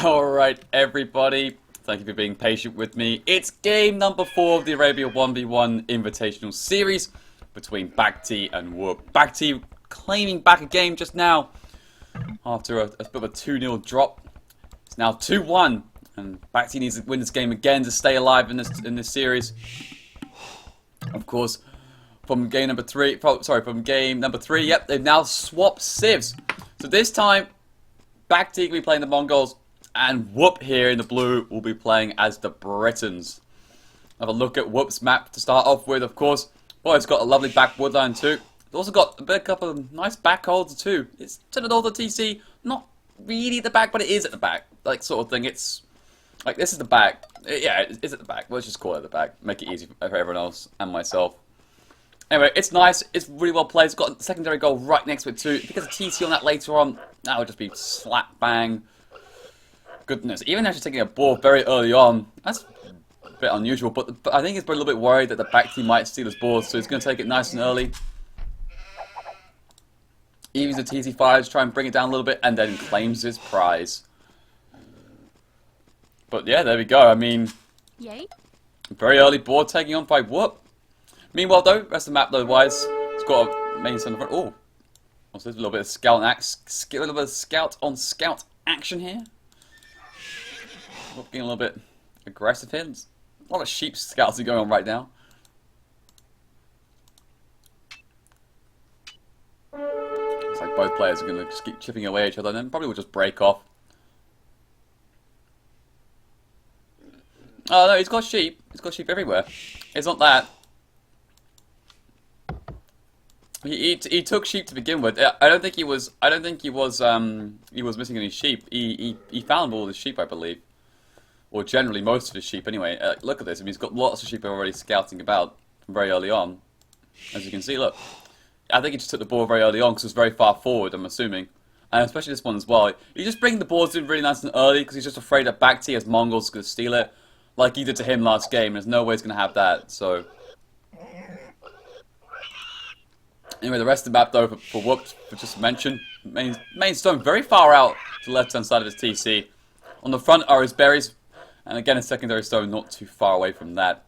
Alright, everybody. Thank you for being patient with me. It's game number 4 of the Arabia 1v1 Invitational series between BacT and Whoop. BacT claiming back a game just now after a bit of a 2-0 drop. It's now 2-1, and BacT needs to win this game again to stay alive in this series. Of course, from game number 3, yep, they've now swapped civs. So this time, BacT will be playing the Mongols, and Whoop here in the blue will be playing as the Britons. Have a look at Whoop's map to start off with, of course. Well, it's got a lovely back woodline too. It's also got a couple of nice back holds too. It's to the north of TC, not really at the back, but it is at the back. Like, sort of thing. It's like, this is the back. Yeah, it's at the back. Let's just call it the back. Make it easy for everyone else and myself. Anyway, it's nice. It's really well played. It's got a secondary goal right next to it too. If you get a TC on that later on, that would just be slap bang. Goodness, even actually taking a ball very early on, that's a bit unusual, but I think he's probably a little bit worried that the back team might steal his ball, so he's going to take it nice and early. Evens the TC5 to try and bring it down a little bit, and then claims his prize. But yeah, there we go. I mean, yay. Very early board taking on by Whoop. Meanwhile, though, rest of the map, though-wise, it's got a main center front. Oh, also there's a little bit of scout on scout action here. Getting a little bit aggressive here. There's a lot of sheep scouting going on right now. Looks like both players are going to just keep chipping away at each other, and then probably will just break off. Oh no, he's got sheep. He's got sheep everywhere. It's not that. He took sheep to begin with. I don't think he was missing any sheep. He found all the sheep, I believe. Or generally most of his sheep anyway. Look at this, I mean, he's got lots of sheep already scouting about from very early on. As you can see, look. I think he just took the ball very early on because it was very far forward, I'm assuming. And especially this one as well. You just bring the balls in really nice and early because he's just afraid that BacT as Mongols going to steal it. Like he did to him last game. There's no way he's going to have that, so... Anyway, the rest of the map though, for Whoop, just to mention, main stone very far out to the left-hand side of his TC. On the front are his berries. And again, a secondary stone not too far away from that.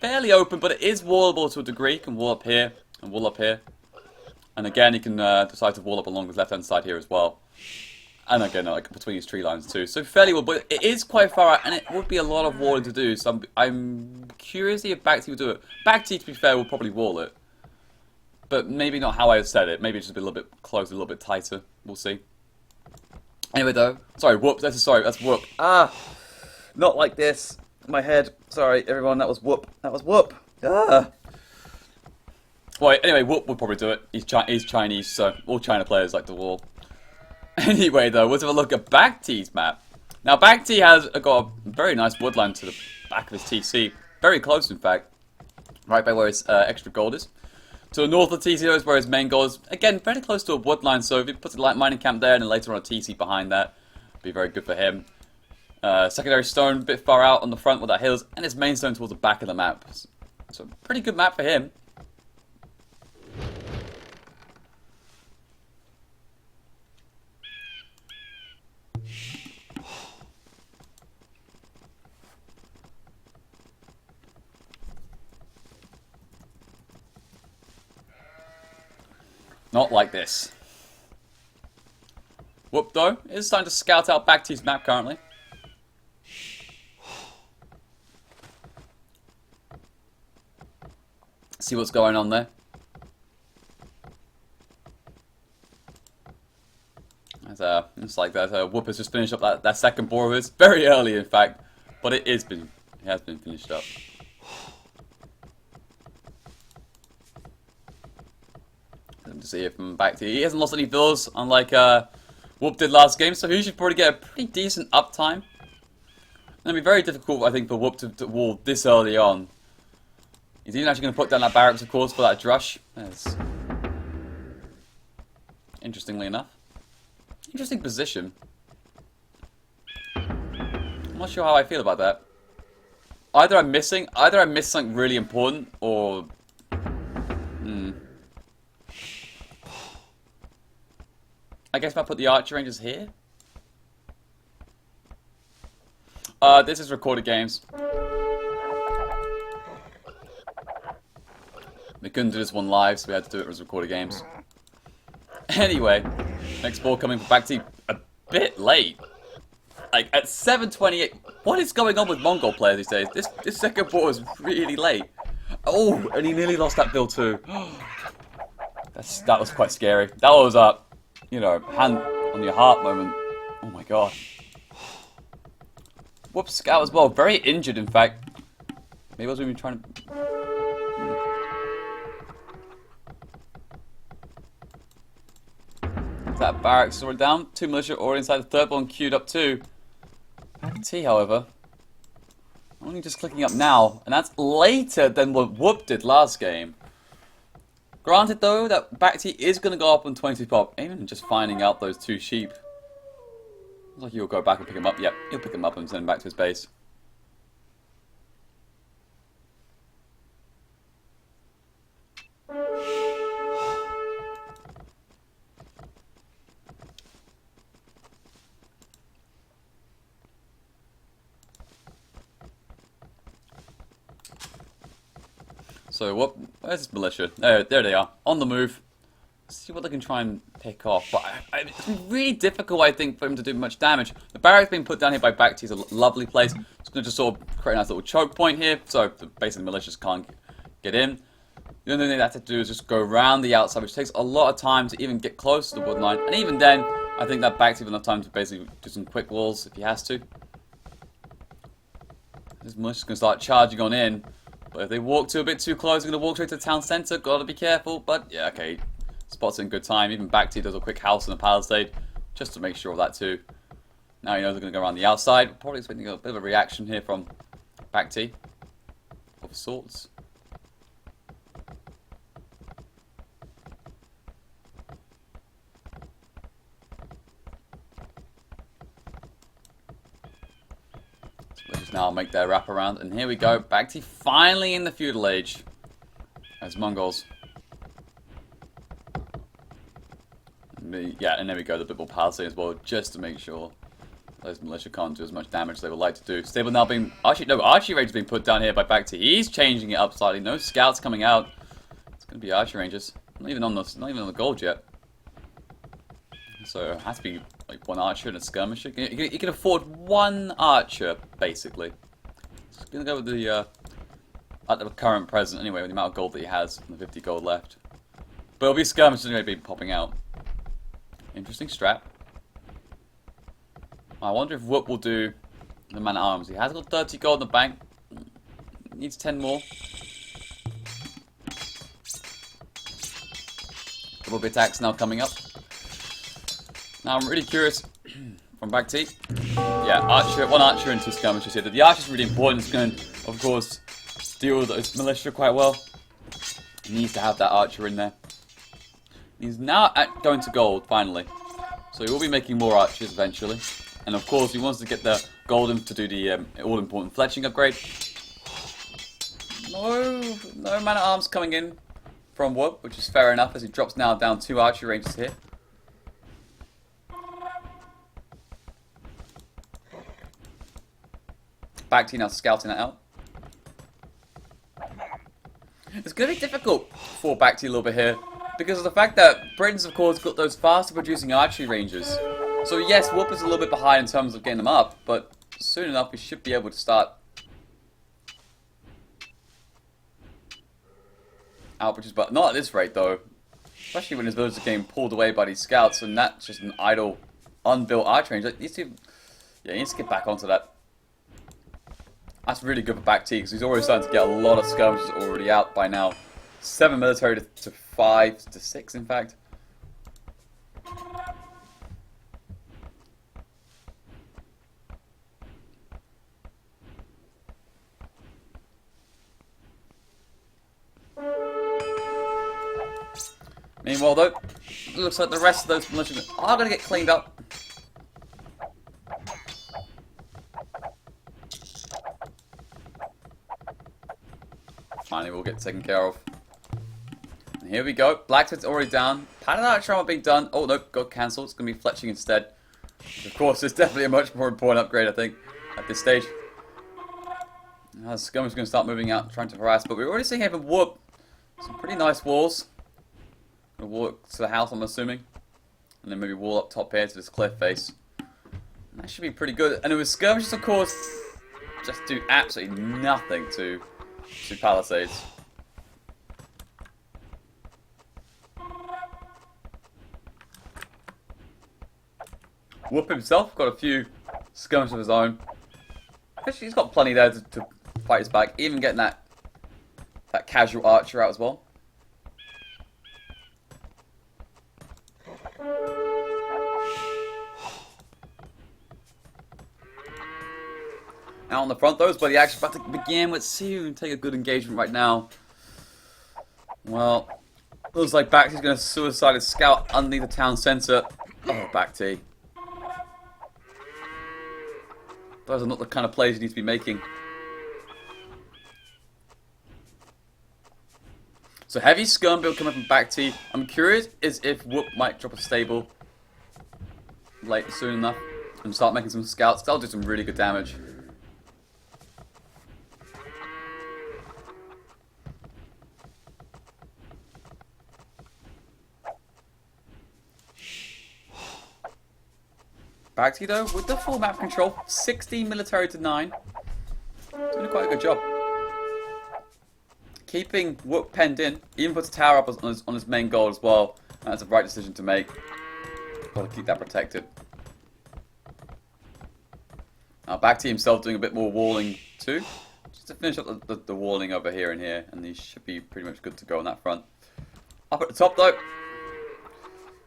Fairly open, but it is wallable to a degree. You can wall up here and wall up here. And again, you can decide to wall up along his left-hand side here as well. And again, like between his tree lines too. So fairly well, but it is quite far out, and it would be a lot of walling to do. So I'm curious if BacT would do it. BacT, to be fair, will probably wall it. But maybe not how I said it. Maybe just be a little bit closer, a little bit tighter. We'll see. Anyway, though. Sorry, Whoop. That's Whoop. Ah! Not like this. My head. Sorry, everyone. That was Whoop. That was Whoop. Ah. Well, anyway, Whoop would probably do it. He's Chinese, so all China players like to wall. Anyway, though, let's have a look at BacT's map. Now, BacT has got a very nice woodland to the back of his TC. Very close, in fact. Right by where his extra gold is. To the north of TC is where his main goal is. Again, very close to a woodline, so if he puts a light mining camp there and then later on a TC behind that, it'd be very good for him. Secondary stone a bit far out on the front where that hill is, and his main stone towards the back of the map. So pretty good map for him. Not like this. Whoop, though, is starting to scout out BacT's map currently. See what's going on there. It's like that. Whoop has just finished up that second ball of his. Very early, in fact. But it has been finished up. To see it from BacT. He hasn't lost any villas, unlike Whoop did last game, so he should probably get a pretty decent uptime. It'll be very difficult, I think, for Whoop to wall this early on. He's even actually going to put down that barracks, of course, for that drush. Yes. Interestingly enough. Interesting position. I'm not sure how I feel about that. Either I'm missing something really important, or... I guess if I put the archer ranges here. This is recorded games. We couldn't do this one live, so we had to do it as recorded games. Anyway, next ball coming for BacT a bit late. Like at 7:28. What is going on with Mongol players these days? This second ball is really late. Oh, and he nearly lost that bill too. That was quite scary. That was you know, hand on your heart moment. Oh my god. Whoops, Scout as well. Very injured, in fact. Maybe I was even trying to... That barracks already down. 2 militia already inside. The third one queued up too. BacT, however, only just clicking up now, and that's later than what Whoop did last game. Granted, though, that BacT is going to go up on 20 pop, even just finding out those 2 sheep. Looks like he'll go back and pick him up. Yep, he'll pick him up and send him back to his base. So what? Where's this militia? There they are, on the move. Let's see what they can try and pick off. But it's really difficult, I think, for him to do much damage. The barracks being put down here by BacT is a lovely place. It's going to just sort of create a nice little choke point here, so basically the militias can't get in. The only thing they have to do is just go around the outside, which takes a lot of time to even get close to the wood line. And even then, I think that BacT will have time to basically do some quick walls if he has to. This militia's going to start charging on in. But if they walk a bit too close, they're going to walk straight to the town centre. Got to be careful. But yeah, okay. Spots in good time. Even BacT does a quick house in the palisade just to make sure of that too. Now he knows they're going to go around the outside. Probably expecting a bit of a reaction here from BacT of sorts. Let's just now make their wrap around, and here we go. BacT finally in the feudal age as Mongols. Yeah, and there we go, the Bible Palisade as well, just to make sure those militia can't do as much damage as they would like to do. Stable now being... Actually, no, archery range is being put down here by BacT. He's changing it up slightly. No scouts coming out. It's going to be archery ranges. Not even on the gold yet. So it has to be like 1 archer and a skirmisher. You can afford 1 archer, basically. Just going to go with the... at the current present, anyway, with the amount of gold that he has, and the 50 gold left. But it'll be skirmishers anyway, be popping out. Interesting strat. I wonder if Whoop will do the man at arms. He has got 30 gold in the bank. Needs 10 more. Double bit attacks now coming up. Now I'm really curious from BacT. Yeah, archer, 1 archer and 2 skirmishers here. The archer is really important. It's going to, of course, deal with those militia quite well. He needs to have that archer in there. He's now going to gold, finally. So he will be making more archers eventually. And of course, he wants to get the golden to do the all-important fletching upgrade. No man-at-arms coming in from Whoop, which is fair enough, as he drops now down 2 archery ranges here. BacT now scouting that out. It's going to be difficult for BacT a little bit here, because of the fact that Britain's, of course, got those faster producing archery ranges. So yes, Whoop is a little bit behind in terms of getting them up, but soon enough we should be able to start outbridges, but not at this rate though. Especially when his villagers are getting pulled away by these scouts, and that's just an idle, unbuilt archery range. He needs to get back onto that. That's really good for BacT, because he's already starting to get a lot of skirmishes already out by now. 7 military to 5 to 6, in fact. Meanwhile, though, it looks like the rest of those militiamen are going to get cleaned up. Finally, we'll get taken care of. And here we go. Blacksmith's already down. Pattern archer armor being done. Oh, no, got cancelled. It's going to be fletching instead. Of course, it's definitely a much more important upgrade, I think. at this stage. Now Skirmish is going to start moving out, trying to harass, but we're already seeing him whoop some pretty nice walls. Gonna walk to the house, I'm assuming, and then maybe wall up top here to this cliff face. And that should be pretty good. And it was Skirmishes, of course, just do absolutely nothing to Palisades. Whoop himself got a few skirmishes of his own. Actually, he's got plenty there to fight his back. Even getting that casual archer out as well. Out on the front, though, is where the action about to begin. Let's see who can take a good engagement right now. Well, looks like BacT's going to suicide his scout underneath the town centre. Oh, BacT. Those are not the kind of plays you need to be making. So heavy skirm build coming from BacT. I'm curious if Whoop might drop a stable late soon enough and start making some scouts. That'll do some really good damage. BacT though, with the full map control, 16 military to 9, doing quite a good job. Keeping Whoop penned in, even puts a tower up on his main goal as well. That's a right decision to make. Got to keep that protected. Now BacT himself doing a bit more walling too, just to finish up the walling over here and here, and he should be pretty much good to go on that front. Up at the top though,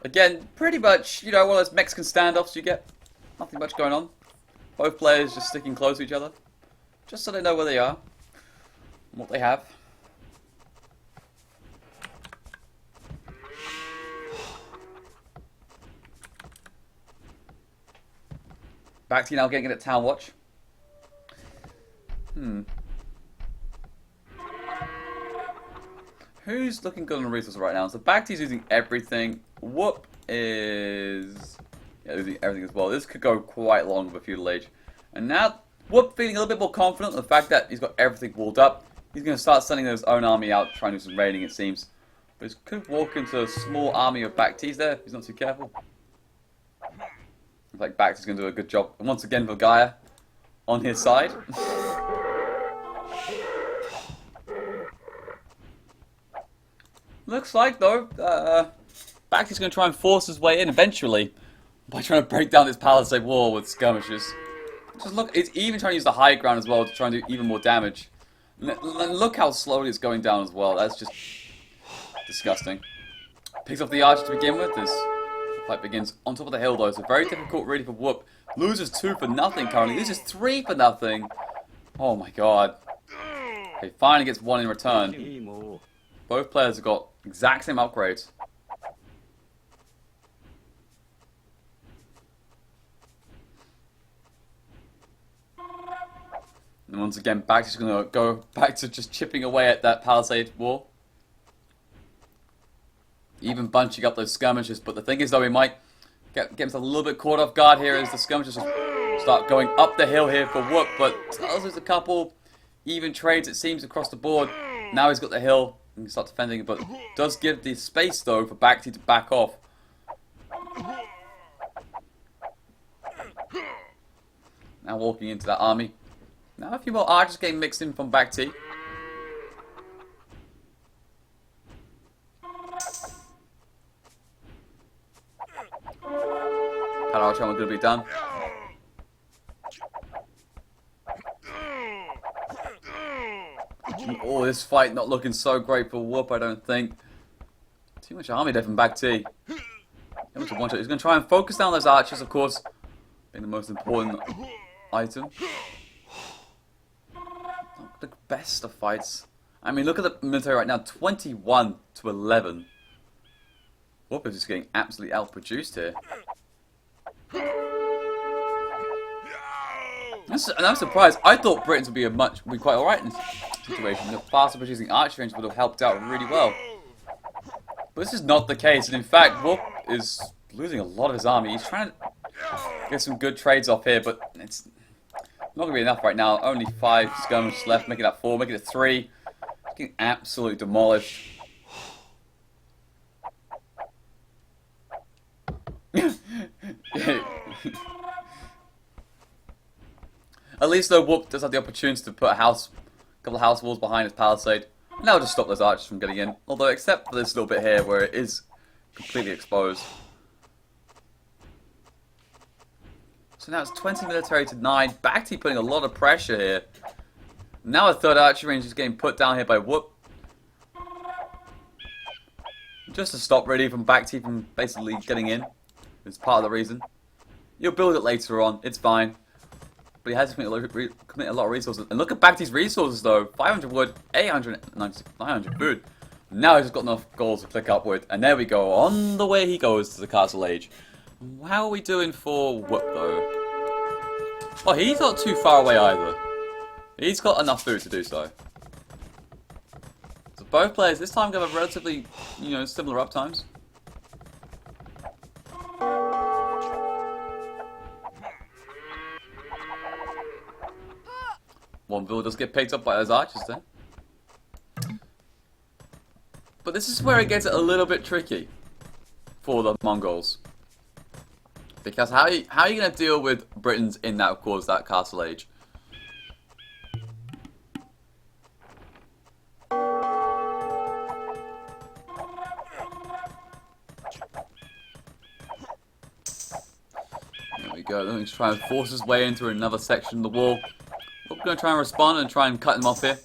again, pretty much, you know, one of those Mexican standoffs you get. Nothing much going on. Both players just sticking close to each other, just so they know where they are and what they have. BacT now getting it at Town Watch. Who's looking good on the resources right now? So BacT's using everything. Whoop is losing everything as well. This could go quite long with a Feudal Age. And now Whoop feeling a little bit more confident in the fact that he's got everything walled up. He's going to start sending his own army out, trying to do some raiding, it seems. But he could walk into a small army of BacT's there if he's not too careful. Looks like BacT's going to do a good job. And once again, Gaia on his side. Looks like, though, BacT's going to try and force his way in eventually by trying to break down this palisade wall with skirmishes. Just look, it's even trying to use the high ground as well to try and do even more damage. And look how slowly it's going down as well. That's just disgusting. Picks off the archer to begin with. This fight begins on top of the hill, though. So very difficult, really, for Whoop. Loses 2 for nothing currently. Loses 3 for nothing. Oh my god. He finally gets 1 in return. Both players have got exact same upgrades. And once again, BacT's going to go back to just chipping away at that palisade wall. Even bunching up those skirmishes. But the thing is, though, he might get himself a little bit caught off guard here as the skirmishes start going up the hill here for Whoop. But there's a couple even trades, it seems, across the board. Now he's got the hill and can start defending it. But does give the space, though, for BacT to back off. Now walking into that army. Now a few more archers getting mixed in from BacT. That archer one going to be done. Oh, this fight not looking so great for Whoop, I don't think. Too much army there from BacT. He's going to try and focus down those archers, of course, being the most important item. The best of fights. I mean, look at the military right now, 21 to 11. Whoop is just getting absolutely outproduced here. And I'm surprised. I thought Britons would be quite alright in this situation. The faster producing archer range would have helped out really well. But this is not the case. And in fact, Whoop is losing a lot of his army. He's trying to get some good trades off here, but it's Not going to be enough right now. Only 5 skirmishes left. Making that 4. Making it 3. Getting absolutely demolished. At least though, Whoop does have the opportunity to put a couple of house walls behind his palisade. And that'll just stop those archers from getting in. Although, except for this little bit here where it is completely exposed. So now it's 20 military to 9. BacT putting a lot of pressure here. Now a third archery range is getting put down here by Whoop. Just to stop really from BacT from basically getting in. It's part of the reason. You'll build it later on, it's fine. But he has to commit a lot of resources. And look at BacT's resources though. 500 wood, 900 food. Now he's just got enough goals to click up with. And there we go, on the way he goes to the Castle Age. How are we doing for Whoop though? Oh, he's not too far away either. He's got enough food to do so. So both players this time have relatively, similar uptimes. One build does get picked up by those archers there. But this is where it gets a little bit tricky for the Mongols. Because how are you going to deal with Britons in that, of course, that Castle Age? There we go. He's trying to force his way into another section of the wall. We're going to try and respond and try and cut him off here.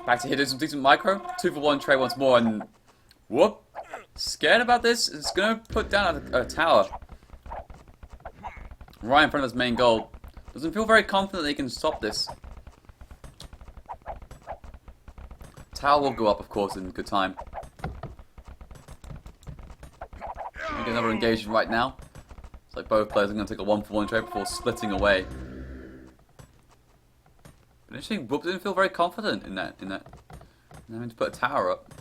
Back to here, doing some decent micro. 2 for 1 trade once more, and Whoop. Scared about this? It's going to put down a tower. Right in front of his main goal. Doesn't feel very confident that he can stop this. Tower will go up, of course, in good time. We get another engagement right now. It's like both players are going to take a 1 for 1 trade before splitting away. But actually, Whoop didn't feel very confident in that. Having to put a tower up.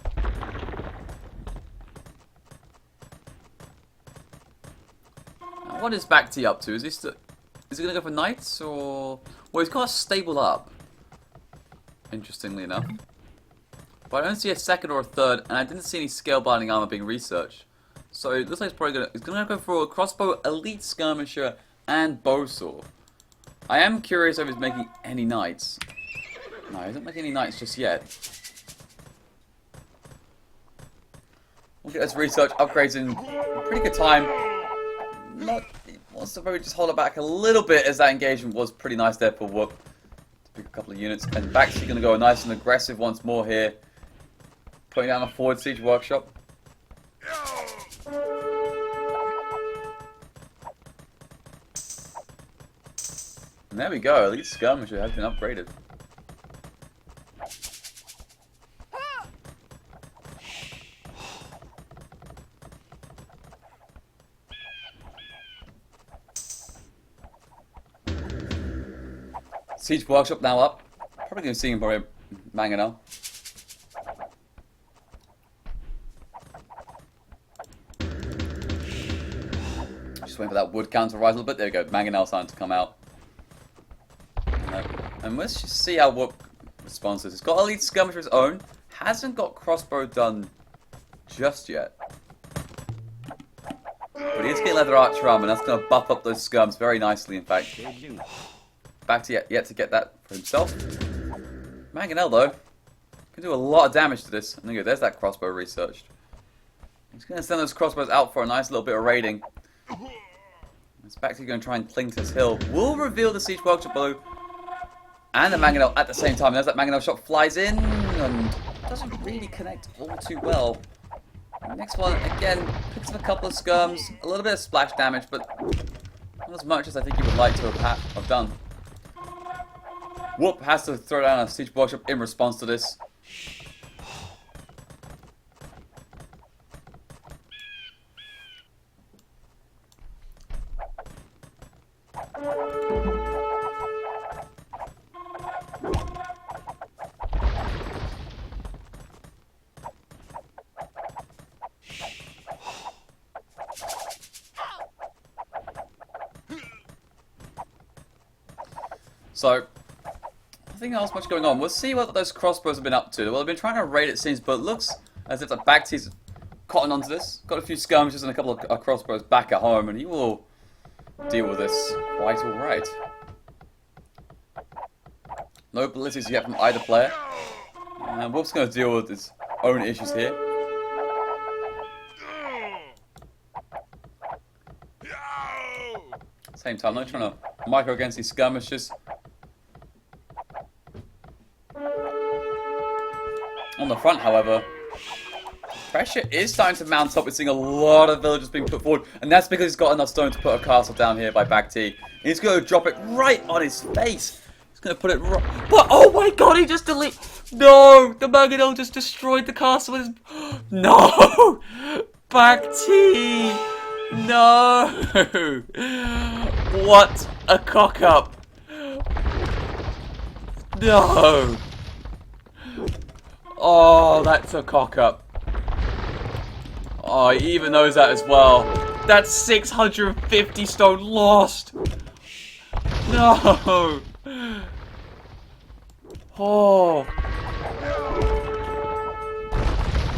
Now, what is BacT up to? Is he going to go for knights or? Well, he's got a stable up. Interestingly enough. But I don't see a second or a third, and I didn't see any scale binding armor being researched. So it looks like he's gonna go for a crossbow, elite skirmisher, and bowsaw. I am curious if he's making any knights. No, he isn't making any knights just yet. We'll get this research upgrades in a pretty good time. He wants to probably just hold it back a little bit, as that engagement was pretty nice there for Whoop. To pick a couple of units, and BacT gonna go nice and aggressive once more here. Putting down a forward siege workshop. And there we go, elite skirmisher has been upgraded. Siege workshop now up. Probably going to see him for Mangonel. Just waiting for that wood count to rise a little bit. There we go. Mangonel starting to come out. And let's just see how Whoop responds to this. He's got elite skirmisher of his own. Hasn't got crossbow done just yet. But he is getting leather archer armor, and that's going to buff up those skirms very nicely, in fact. BacT yet to get that for himself. Mangonel, though, can do a lot of damage to this. And there you go, there's that crossbow researched. He's going to send those crossbows out for a nice little bit of raiding. It's BacT going to try and cling to this hill. Will reveal the siege workshop below. And the Mangonel at the same time. There's that Mangonel shot flies in and doesn't really connect all too well. The next one, again, picks up a couple of skirms. A little bit of splash damage, but not as much as I think he would like to have done. Whoop has to throw down a siege workshop in response to this. So, nothing else much going on. We'll see what those crossbows have been up to. Well, they've been trying to raid, it seems, but it looks as if the BacT's cotton onto this. Got a few skirmishes and a couple of crossbows back at home, and he will deal with this quite alright. No abilities yet from either player. And Wolf's going to deal with his own issues here. Same time, not trying to micro against these skirmishes. On the front, however, pressure is starting to mount up. We're seeing a lot of villagers being put forward, and that's because he's got enough stone to put a castle down here by BacT. He's going to drop it right on his face. He's going to put it right... But, oh my god, he just deleted... No! The Mangonel just destroyed the castle with his... No! BacT! No! What a cock-up! No! Oh, that's a cock-up. Oh, he even knows that as well. That's 650 stone lost! No! Oh.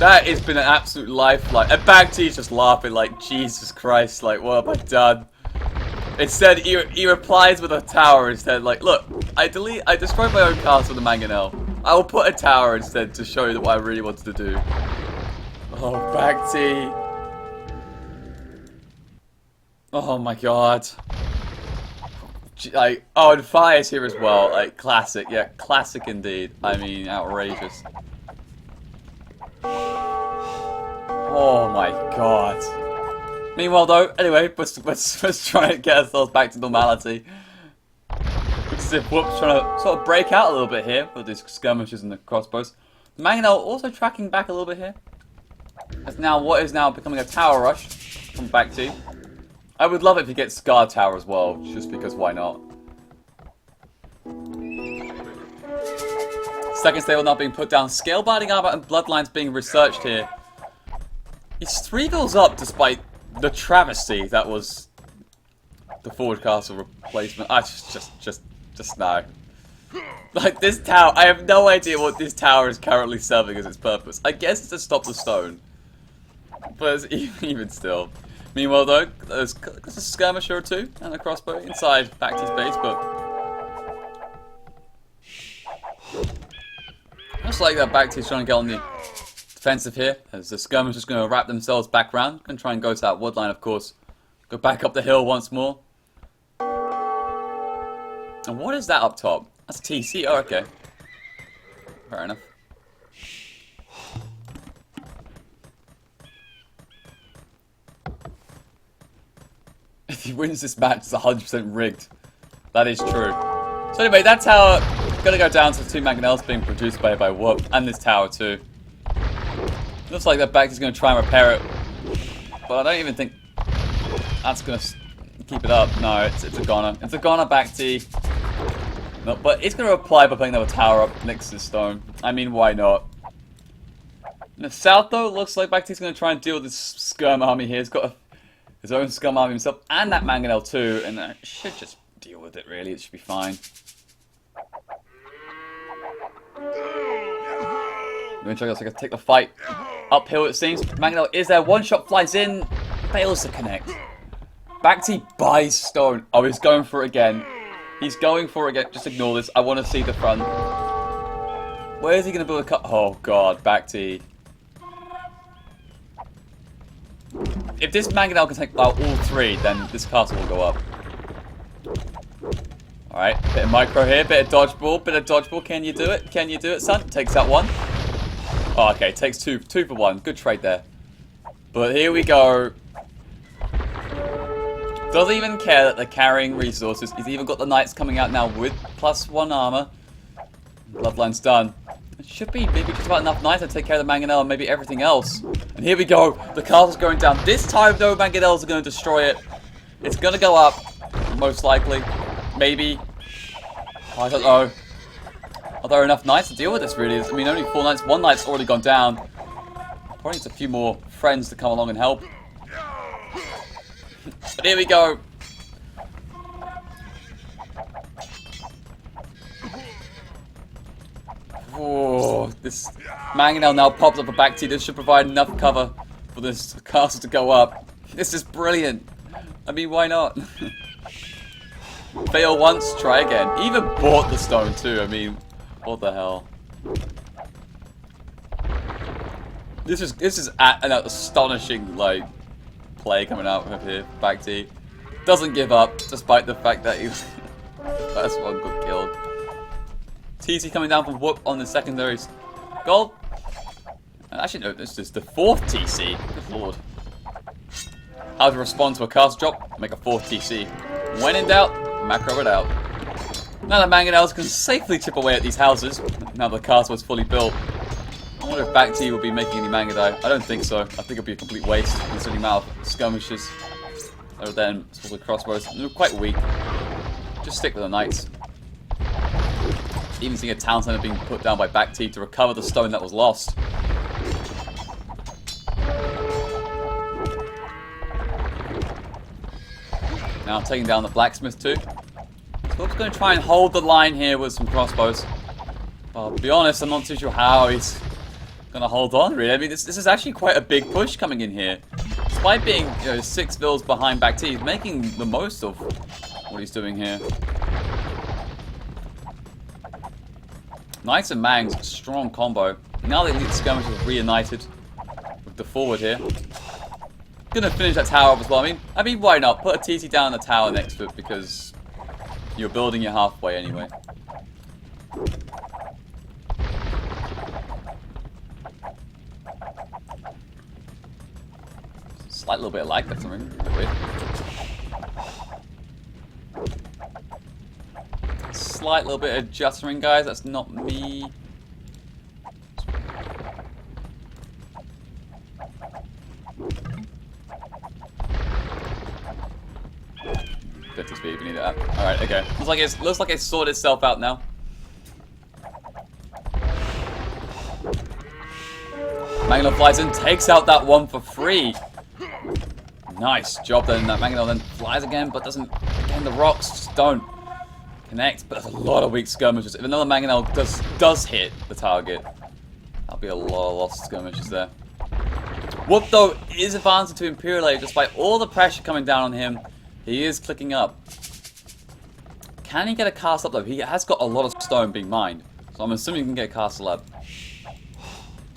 That has been an absolute lifeline. And BacT's just laughing like, Jesus Christ, like, what have I done? Instead, he replies with a tower instead, like, look, I destroyed my own castle with the Mangonel. I will put a tower instead to show you what I really wanted to do. Oh, BacT. Oh my god. Like, oh, and Fire's here as well. Like, classic. Yeah, classic indeed. I mean, outrageous. Oh my god. Meanwhile, though, anyway, let's try and get ourselves back to normality. Looks as if Whoop's trying to sort of break out a little bit here with these skirmishes and the crossbows. The Mangonel also tracking back a little bit here. That's now what is now becoming a tower rush from BacT. I would love it if you get Scar Tower as well, just because why not? Second stable now being put down. Scale binding armor and bloodlines being researched here. He's 3 goals up despite the travesty that was the forward castle replacement. Just no. Like this tower, I have no idea what this tower is currently serving as its purpose. I guess it's to stop the stone, but even still. Meanwhile, though, there's a skirmisher or two and a crossbow inside BacT's base, but looks like that BacT's trying to get on the defensive here, as the skirmishers going to wrap themselves back round and try and go to that wood line, of course. Go back up the hill once more. And what is that up top? That's TC. Oh, okay. Fair enough. If he wins this match, it's 100% rigged. That is true. So anyway, that's how it's going to go down to the 2 Mangonels being produced by Whoop, and this tower too. Looks like that BacT is going to try and repair it, but I don't even think that's going to keep it up. No, it's a goner. It's a goner, BacT. No, but it's going to reply by putting another tower up next to the stone. I mean, why not? In the south, though, it looks like BacT's going to try and deal with this skirm army here. He's got his own scum army himself, and that Mangonel too, and I should just deal with it, really. It should be fine. Eventually, I take the fight uphill, it seems. Mangonel is there. One shot flies in, fails to connect. BacT buys stone. Oh, he's going for it again. He's going for it again. Just ignore this. I want to see the front. Where is he going to build a cut? Oh, God, BacT. If this Mangonel can take out all 3, then this castle will go up. Alright, bit of micro here, bit of dodgeball, Can you do it? Can you do it, son? Takes out 1. Oh, okay, takes 2 for 1. Good trade there. But here we go. Doesn't even care that they're carrying resources. He's even got the knights coming out now with +1 armor. Bloodline's done. It should be maybe just about enough knights to take care of the Mangonel and maybe everything else. And here we go. The castle's going down. This time, though, Mangonels are going to destroy it. It's going to go up, most likely. Maybe. I don't know. Are there enough knights to deal with this, really? I mean, only 4 knights. 1 knight's already gone down. Probably needs a few more friends to come along and help. But here we go. This mangonel now pops up a BacT. This should provide enough cover for this castle to go up. This is brilliant. I mean, why not? Fail once, try again. He even bought the stone too. I mean, what the hell? This is an astonishing like play coming out of here. BacT doesn't give up despite the fact that he first one got killed. TC coming down from Whoop on the secondary goal. Actually, no, this is the 4th TC. Good lord. How to respond to a cast drop? Make a 4th TC. When in doubt, macro it out. Now the mangonels can safely chip away at these houses. Now the castle is fully built. I wonder if BacT will be making any mangonel. I don't think so. I think it'll be a complete waste considering the amount of skirmishes. Or then the crossbows. They're quite weak. Just stick with the knights. Even seeing a town center being put down by BacT to recover the stone that was lost. Now taking down the blacksmith too. So I'm going to try and hold the line here with some crossbows. I'll be honest, I'm not too sure how he's going to hold on really. I mean, this is actually quite a big push coming in here. Despite being 6 vills behind BacT, he's making the most of what he's doing here. Knights and Mangs, strong combo. Now the elite skirmishers reunited with the forward here. Gonna finish that tower up as well. I mean, why not? Put a TC down in the tower next to it because you're building it halfway anyway. Slight little bit of lag, that's something a bit weird. Slight little bit of juttering, guys. That's not me. Bit of speed, we need that. Alright, okay. Looks like it's sorted itself out now. Mangonel flies in, takes out that one for free. Nice job then. That Mangonel then flies again, but doesn't. Again, the rocks just don't connect. But there's a lot of weak skirmishes. If another Mangonel does hit the target, that'll be a lot of lost skirmishes there. Whoop though is advancing to Imperial despite all the pressure coming down on him. He is clicking up. Can he get a castle up though? He has got a lot of stone being mined, so I'm assuming he can get a castle up.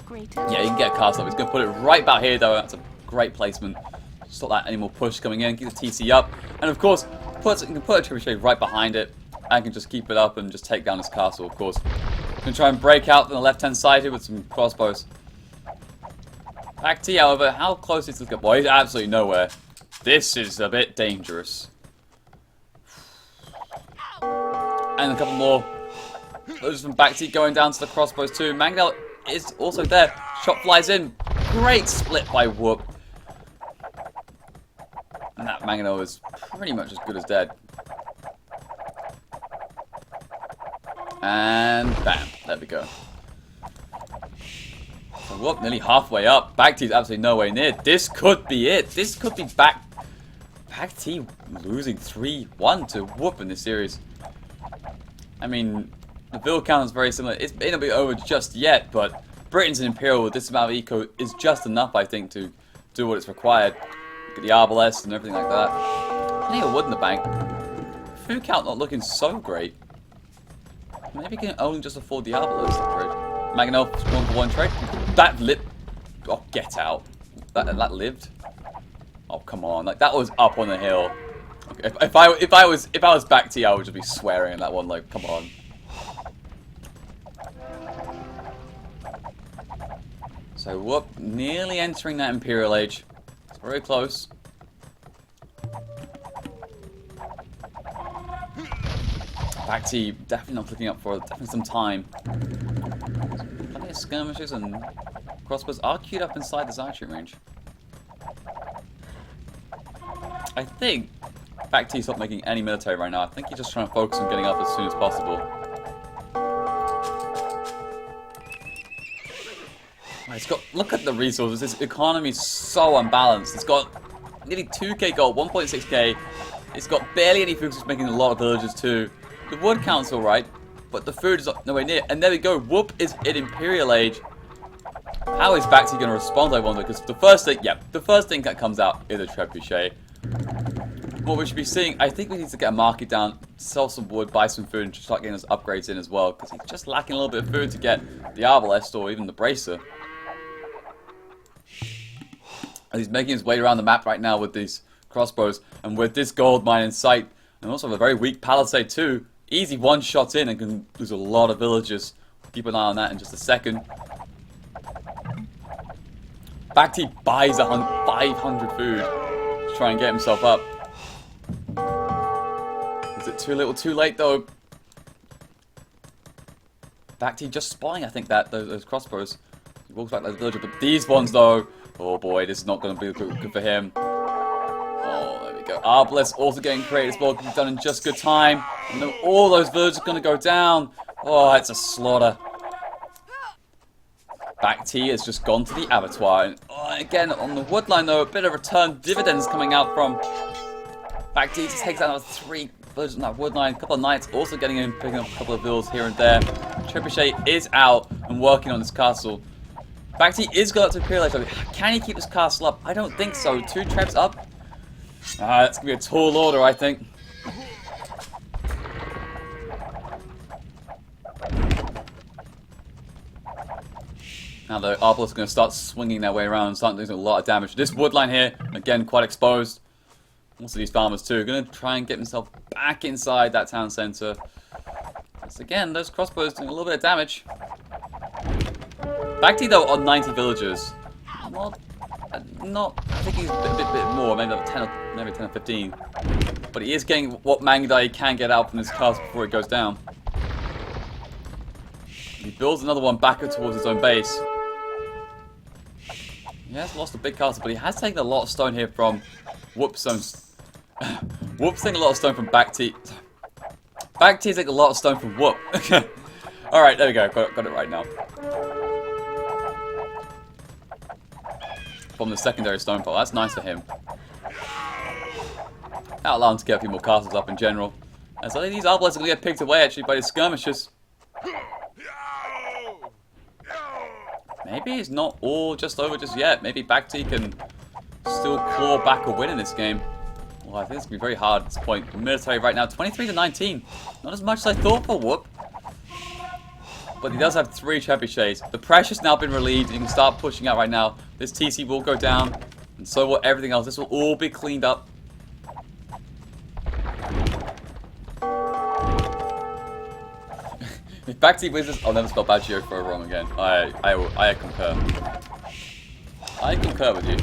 Yeah, he can get a castle up. He's going to put it right about here though. That's a great placement. Stop that any more push coming in. Get the TC up. And of course, you can put a trebuchet right behind it. And can just keep it up and just take down this castle, of course. You can try and break out from the left-hand side here with some crossbows. BacT, however, how close is this guy? Boy, he's absolutely nowhere. This is a bit dangerous. And a couple more. Those from BacT going down to the crossbows too. Mangonel is also there. Shot flies in. Great split by Whoop. And that Mangonel is pretty much as good as dead. And bam, there we go. So Whoop nearly halfway up. BacT's absolutely no way near. This could be it. This could be BacT losing 3-1 to Whoop in this series. I mean, the build count is very similar. It may not be over just yet, but Britain's and Imperial with this amount of eco is just enough, I think, to do what is required. Get the arbalest and everything like that. Plenty of wood in the bank. Food count not looking so great. Maybe can only just afford the arbalest upgrade. Mangonel 1-for-1 trade. That lived. Oh, get out. That lived. Oh, come on. Like that was up on the hill. Okay, if I was BacT, I would just be swearing at that one. Like, come on. So Whoop nearly entering that Imperial Age. It's very close. BacT definitely not clicking up for definitely some time. Plenty of skirmishes and crossbows are queued up inside this archery range. I think BacT's not making any military right now. I think he's just trying to focus on getting up as soon as possible. It's got, look at the resources. This economy is so unbalanced. It's got nearly 2k gold, 1.6k. It's got barely any food, it's making a lot of villages too. The wood count's alright. but the food is nowhere near. And there we go. Whoop is in Imperial Age. How is BacT going to respond, I wonder? Because the first thing that comes out is a trebuchet. What we should be seeing, I think we need to get a market down, sell some wood, buy some food, and just start getting those upgrades in as well. Because he's just lacking a little bit of food to get the Arbalest or even the Bracer. And he's making his way around the map right now with these crossbows. And with this gold mine in sight, and also a very weak palisade too. Easy one shot in and can lose a lot of villagers. Keep an eye on that in just a second. BacT buys 500 food to try and get himself up. Is it too little, too late though? BacT just spotting, I think, those crossbows. He walks back like the villager, but these ones though, oh boy, this is not going to be good for him. Oh, there we go. Arbalest also getting created as well. He's done in just good time. And then all those villagers are going to go down. Oh, it's a slaughter. BacT has just gone to the abattoir. And, again, on the woodline though, a bit of return dividends coming out from BacT. Just takes out another 3 villagers on that woodline. A couple of knights also getting in, picking up a couple of villas here and there. Trebuchet is out and working on this castle. BacT is going up to Imperial Age. Can he keep this castle up? I don't think so. 2 trebs up. That's going to be a tall order, I think. Now the Arbalest is going to start swinging their way around, starting doing a lot of damage. This woodline here, again, quite exposed. Also these farmers too, going to try and get himself back inside that town centre. Once again, those crossbows doing a little bit of damage. BacT though on 90 villagers. Not. I think he's a bit more, maybe 10 or 15. But he is getting what Mangudai he can get out from this castle before it goes down. He builds another one back towards his own base. He has lost a big castle, but he has taken a lot of stone here from Whoop's taking a lot of stone from BacT. BacT taking a lot of stone from Whoop. Alright, there we go. Got it right now. From the secondary stone pile. That's nice for him. That'll allow him to get a few more castles up in general. And so these Arbalests are going to get picked away actually by the skirmishes. Maybe it's not all just over just yet. Maybe BacT can still claw back a win in this game. Well, I think it's going to be very hard at this point. The military right now, 23-19. Not as much as I thought for Whoop. But he does have 3 trebuchets. The pressure's now been relieved. You can start pushing out right now. This TC will go down. And so will everything else. This will all be cleaned up. If BacT wins this, I'll never spell Baggio for wrong again. I concur. I concur with you.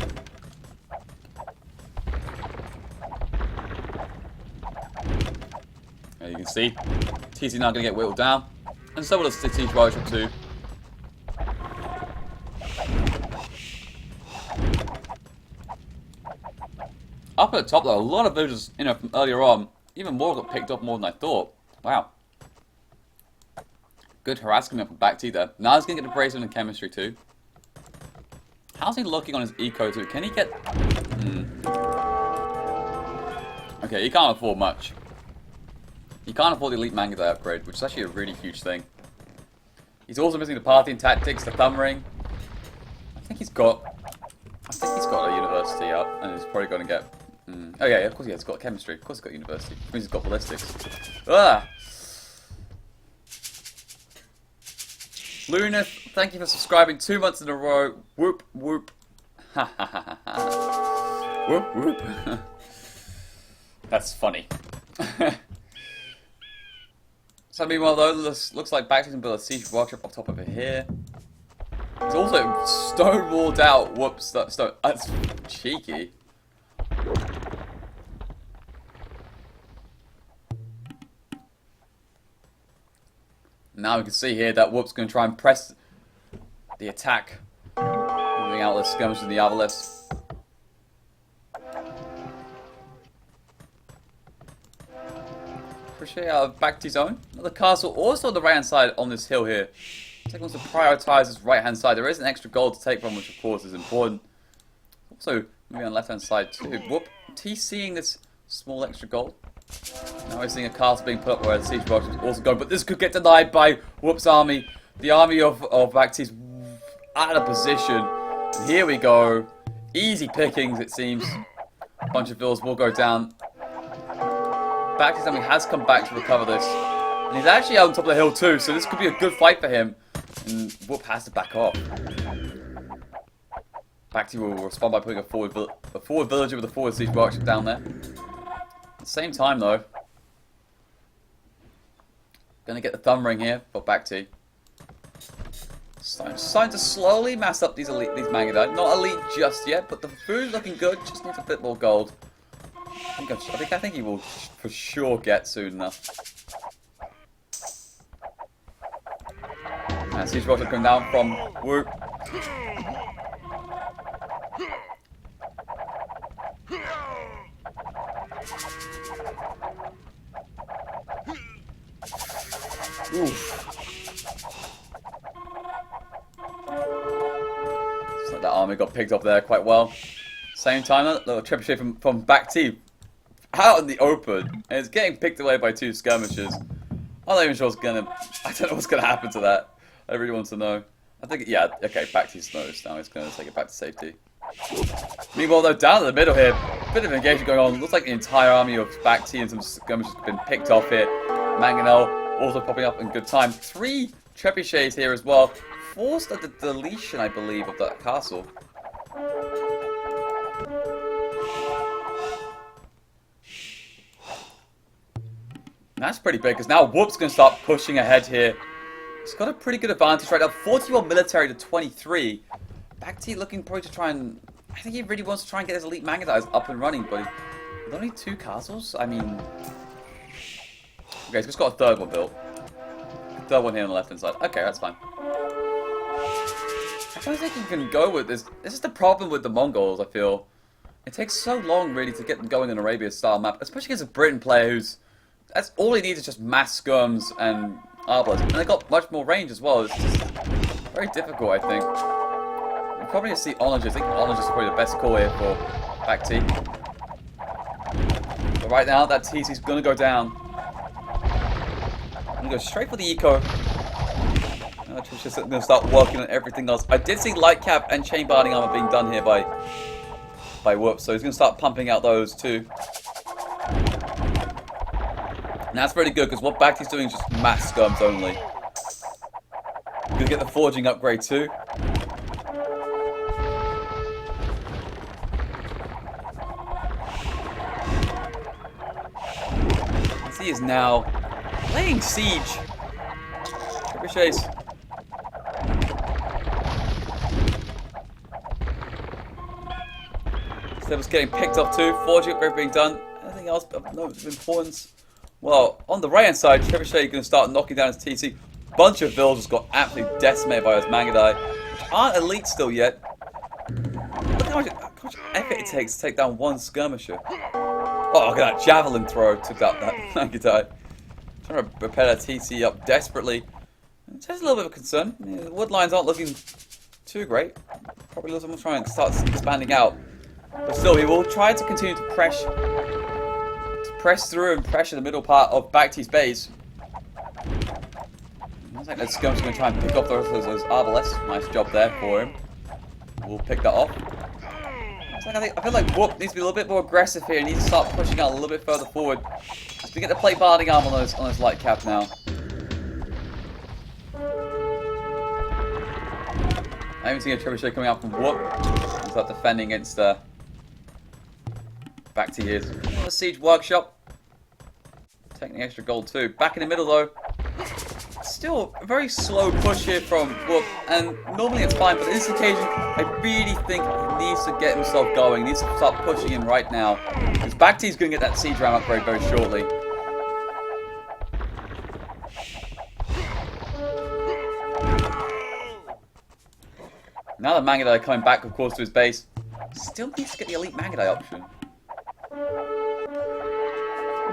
There you can see. TC now going to get whittled down. And so will the Siege Rider too. Up at the top though, a lot of villagers, from earlier on, even more got picked up more than I thought. Wow. Good harassment from BacT there. Now he's going to get the Brazen and Chemistry too. How's he looking on his Eco too? Can he get... Okay, he can't afford much. He can't afford the Elite Mangudai upgrade, which is actually a really huge thing. He's also missing the Party and Tactics, the Thumb Ring. I think he's got a University up, and he's probably going to get... Oh yeah, of course he has got Chemistry. Of course he's got University. Which means he's got Ballistics. Ah! Lunith, thank you for subscribing 2 months in a row. Whoop, whoop. Ha ha ha ha. Whoop, whoop. That's funny. So meanwhile though, this looks like BacT can build a siege workshop on top of it here. It's also stonewalled out. Whoops, that's cheeky. Now we can see here that Whoop's going to try and press the attack. Moving out the skirmishes and the Arbalest. Appreciate out of BacT's own. The castle also on the right hand side on this hill here. Take wants to prioritise this right hand side. There is an extra gold to take from, which of course is important. Also, maybe on the left hand side too. Whoop, TCing this small extra gold. Now we're seeing a castle being put up where the siege barrage is also going, but this could get denied by Whoop's army. The army of BacT's out of position. And here we go. Easy pickings, it seems. A bunch of villas will go down. BacT's army has come back to recover this. And he's actually out on top of the hill too, so this could be a good fight for him. And Whoop has to back off. BacT will respond by putting a forward villager with a forward siege barrage down there. At the same time though, gonna get the thumb ring here for BacT. Starting to slowly mass up these Mangudai. Not elite just yet, but the food's looking good. Just needs a bit more gold. I think he will for sure get soon enough. And siege barrage coming down from Whoop. Oof. Looks like that army got picked up there quite well. Same time, a little trebuchet from BacT out in the open, and it's getting picked away by 2 skirmishes. I'm not even sure what's gonna. I don't know what's gonna happen to that. I really want to know. I think, yeah, okay, BacT's noticed now. He's gonna take it back to safety. Meanwhile, though, down in the middle here, a bit of engagement going on. Looks like the entire army of BacT and some skirmishes have been picked off here. Mangonel also popping up in good time. 3 trebuchets here as well. Forced at the deletion, I believe, of that castle. And that's pretty big, because now Whoop's going to start pushing ahead here. He's got a pretty good advantage right now. 41 military to 23. BacT looking probably to try and... I think he really wants to try and get his elite Mangudais up and running, but with only 2 castles? I mean... Okay, he's just got a 3rd one built. 3rd one here on the left-hand side. Okay, that's fine. I don't think you can go with this. This is the problem with the Mongols, I feel. It takes so long, really, to get them going in an Arabia-style map, especially against a Britain player who's... That's all he needs is just mass skirms and arbors. And they got much more range as well. It's just very difficult, I think. We'll probably see Onagers. I think Onagers is probably the best call here for BacT. But right now, that TC's going to go down. I'm going to go straight for the eco. It's just going to start working on everything else. I did see light cap and chain binding armor being done here by Whoop, so he's going to start pumping out those too. And that's pretty good, because what BacT's doing is just mass skirms only. Going to get the forging upgrade too. As he is now laying siege. Trebuchets. Stebb's getting picked up too. Forging upgrade being done. Anything else of no importance? Well, on the right hand side, Trebuchet is going to start knocking down his TC. Bunch of vills just got absolutely decimated by his Mangudai, which aren't elite still yet. Look how much effort it takes to take down 1 skirmisher. Oh, look at that javelin throw took out that Mangudai. Trying to repair that TC up desperately. It's just a little bit of a concern. The wood lines aren't looking too great. Probably looks like we'll try and start expanding out. But still, he will try to continue to press through and pressure the middle part of BacT's base. Looks like that skirm's going to try and pick up those arbalests. Nice job there for him. We'll pick that off. I feel like Whoop needs to be a little bit more aggressive here. He needs to start pushing out a little bit further forward. We get the plate binding arm on his light cap now. I haven't seen a trebuchet coming out from Whoop. He's start defending against BacT here. The siege workshop. Taking the extra gold too. Back in the middle though. Still a very slow push here from Whoop, and normally it's fine, but on this occasion I really think he needs to get himself going. He needs to start pushing in right now, because BacT's going to get that siege ram upgrade very shortly. Now the Mangudai coming back, of course, to his base. Still needs to get the elite Mangudai option.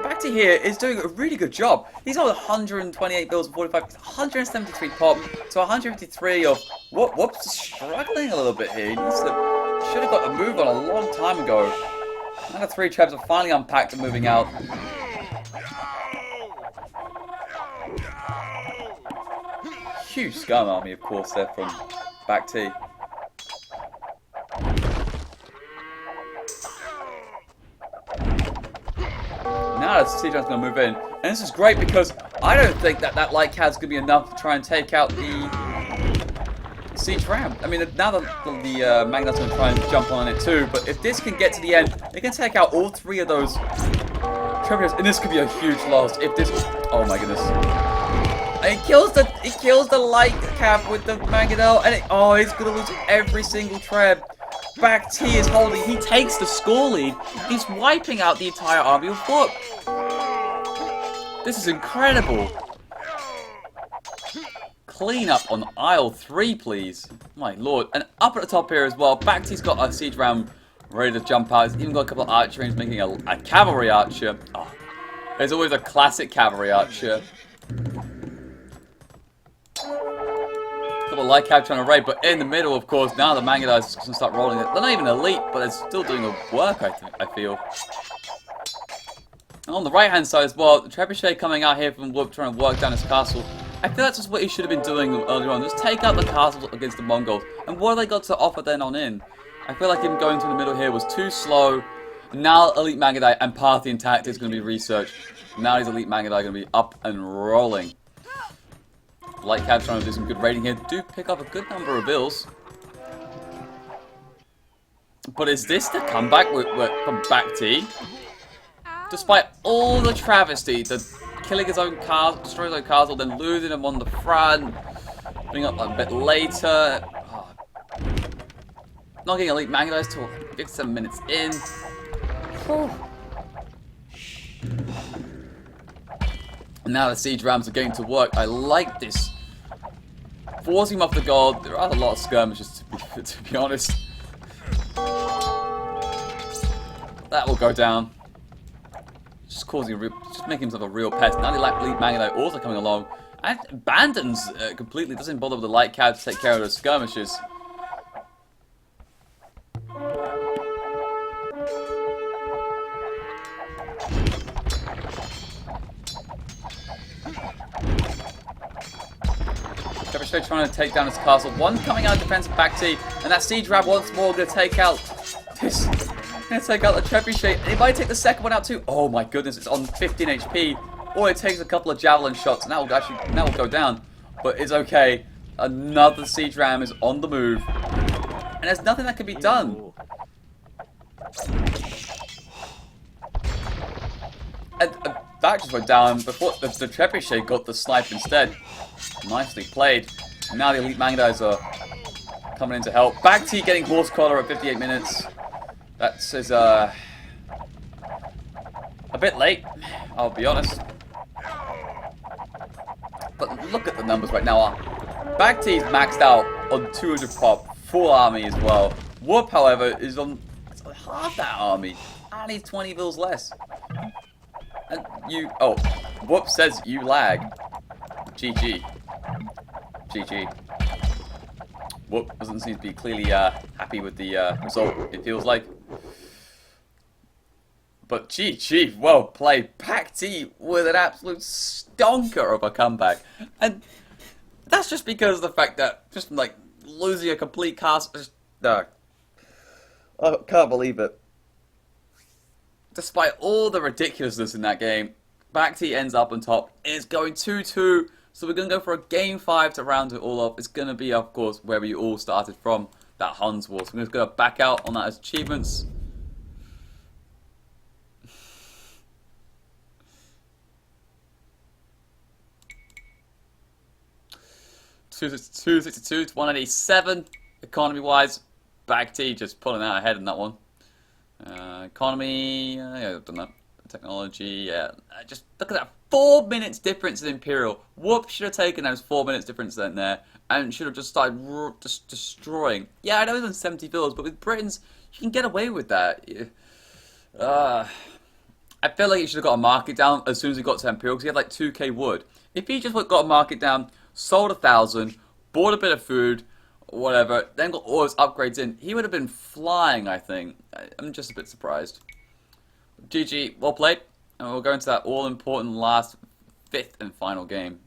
BacT here is doing a really good job. He's on 128 bills and 45, 173 pop to 153 of Whoop's struggling a little bit here. He needs to, should have got a move on a long time ago. Now the 3 trebs are finally unpacked and moving out. huge scum army, of course, there from BacT. Now the siege ram's going to move in. And this is great because I don't think that light cad's going to be enough to try and take out the siege ram. I mean, now the Magnet's going to try and jump on it too. But if this can get to the end, it can take out all 3 of those treasures. And this could be a huge loss if this... Oh my goodness. And it kills the light cap with the Magnet, and he's going to lose every single treb. BacT is holding. He takes the score lead. He's wiping out the entire army of Whoop. This is incredible. Clean up on aisle 3, please. My lord. And up at the top here as well, BacT's got a siege ram ready to jump out. He's even got a couple of archer rings, making a cavalry archer. Oh, there's always a classic cavalry archer. Couple of light cab trying to raid, but in the middle, of course, now the Mangudai's going to start rolling it. They're not even elite, but they're still doing the work, I feel. And on the right-hand side as well, the Trebuchet coming out here from Whoop, trying to work down his castle. I feel that's just what he should have been doing earlier on. Just take out the castles against the Mongols. And what have they got to offer then on in? I feel like him going to the middle here was too slow. Now Elite Mangudai and Parthian tactics is going to be researched. Now these Elite Mangudai are going to be up and rolling. Light Cab trying to do some good raiding here. Do pick up a good number of bills. But is this the comeback from BacT? Despite all the travesty, the killing his own castle, destroying his own castle, then losing him on the front, being up a bit later. Oh. Not getting Elite Mangudai till 57 minutes in. Whew. And now the siege rams are getting to work. I like this. Forcing him off the guard. There are a lot of skirmishes, to be honest. That will go down. Just making himself a real pest. Now the Elite Mangudai also coming along. And abandons completely. Doesn't bother with the light cab to take care of those skirmishes. Trebuchet trying to take down his castle. One coming out of defense of BacT, and that siege ram once more going to take out this. Going to take out the Trebuchet. And he might take the second one out too. Oh my goodness, it's on 15 HP. Or it takes a couple of javelin shots, and that will go down. But it's okay. Another siege ram is on the move, and there's nothing that can be done. And that just went down before the Trebuchet got the snipe instead. Nicely played. And now the Elite Mangudais are coming in to help. BacT getting horse collar at 58 minutes. That is a bit late, I'll be honest. But look at the numbers right now. BacT's maxed out on 200 pop, full army as well. Whoop, however, is on half that army. And he's 20 bills less. And Whoop says you lag. GG. GG. Whoop doesn't seem to be clearly happy with the result, it feels like. But GG, well played. BacT with an absolute stonker of a comeback. And that's just because of the fact that just like losing a complete cast. I can't believe it. Despite all the ridiculousness in that game, BacT ends up on top. It's going 2-2. So we're going to go for a game 5 to round it all off. It's going to be, of course, where we all started from, that Huns War. So we're just going to back out on that as achievements. $262 to 187 economy-wise. BacT just pulling out ahead in that one. Economy, yeah, I've done that. Technology, yeah. Just look at that 4 minutes difference in Imperial. Whoop should have taken those 4 minutes difference in there and should have just started just destroying. Yeah, I know he's on 70 bills, but with Britons, you can get away with that. I feel like he should have got a market down as soon as he got to Imperial because he had like 2k wood. If he just got a market down, sold 1,000, bought a bit of food, whatever, then got all his upgrades in, he would have been flying, I think. I'm just a bit surprised. GG, well played, and we'll go into that all-important last 5th and final game.